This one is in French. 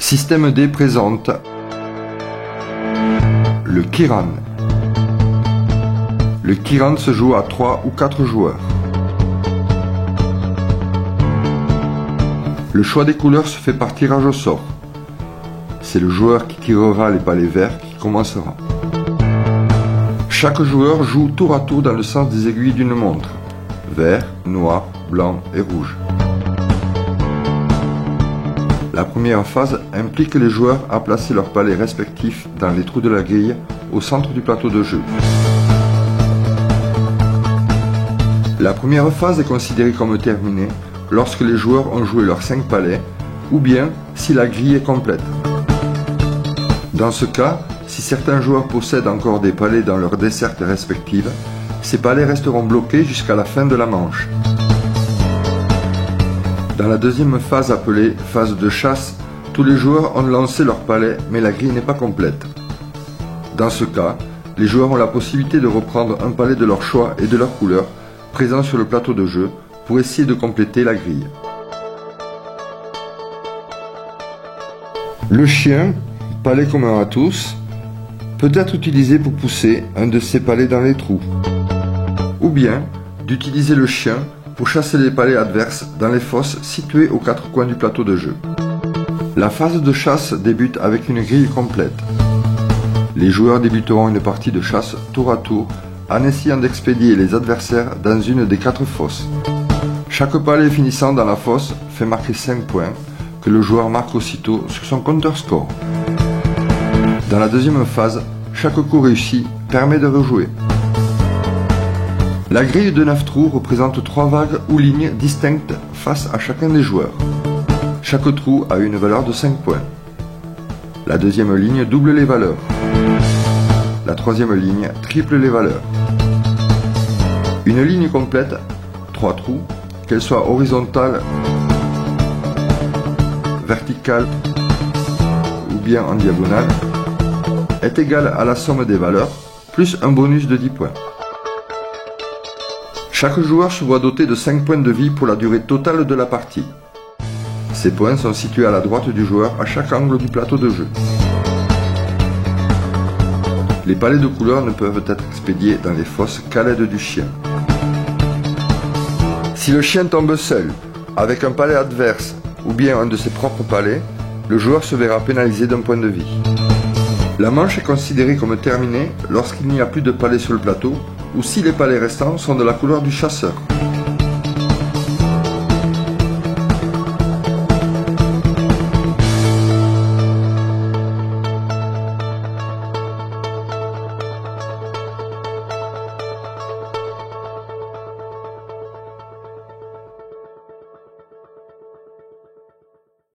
Système D présente le Kiran. Le Kiran se joue à 3 ou 4 joueurs. Le choix des couleurs se fait par tirage au sort. C'est le joueur qui tirera les palets verts qui commencera. Chaque joueur joue tour à tour dans le sens des aiguilles d'une montre. Vert, noir, blanc et rouge. La première phase implique les joueurs à placer leurs palets respectifs dans les trous de la grille au centre du plateau de jeu. La première phase est considérée comme terminée lorsque les joueurs ont joué leurs 5 palets ou bien si la grille est complète. Dans ce cas, si certains joueurs possèdent encore des palets dans leurs dessertes respectives, ces palets resteront bloqués jusqu'à la fin de la manche. Dans la deuxième phase appelée phase de chasse, tous les joueurs ont lancé leurs palets mais la grille n'est pas complète. Dans ce cas, les joueurs ont la possibilité de reprendre un palet de leur choix et de leur couleur présent sur le plateau de jeu pour essayer de compléter la grille. Le chien, palet commun à tous, peut être utilisé pour pousser un de ces palets dans les trous, ou bien d'utiliser le chien pour chasser les palets adverses dans les fosses situées aux 4 coins du plateau de jeu. La phase de chasse débute avec une grille complète. Les joueurs débuteront une partie de chasse tour à tour en essayant d'expédier les adversaires dans une des 4 fosses. Chaque palet finissant dans la fosse fait marquer 5 points que le joueur marque aussitôt sur son compteur score. Dans la deuxième phase, chaque coup réussi permet de rejouer. La grille de 9 trous représente 3 vagues ou lignes distinctes face à chacun des joueurs. Chaque trou a une valeur de 5 points. La deuxième ligne double les valeurs. La troisième ligne triple les valeurs. Une ligne complète, 3 trous, qu'elle soit horizontale, verticale ou bien en diagonale, est égale à la somme des valeurs plus un bonus de 10 points. Chaque joueur se voit doté de 5 points de vie pour la durée totale de la partie. Ces points sont situés à la droite du joueur à chaque angle du plateau de jeu. Les palets de couleurs ne peuvent être expédiés dans les fosses qu'à l'aide du chien. Si le chien tombe seul, avec un palet adverse ou bien un de ses propres palets, le joueur se verra pénalisé d'un point de vie. La manche est considérée comme terminée lorsqu'il n'y a plus de palets sur le plateau ou si les palets restants sont de la couleur du chasseur.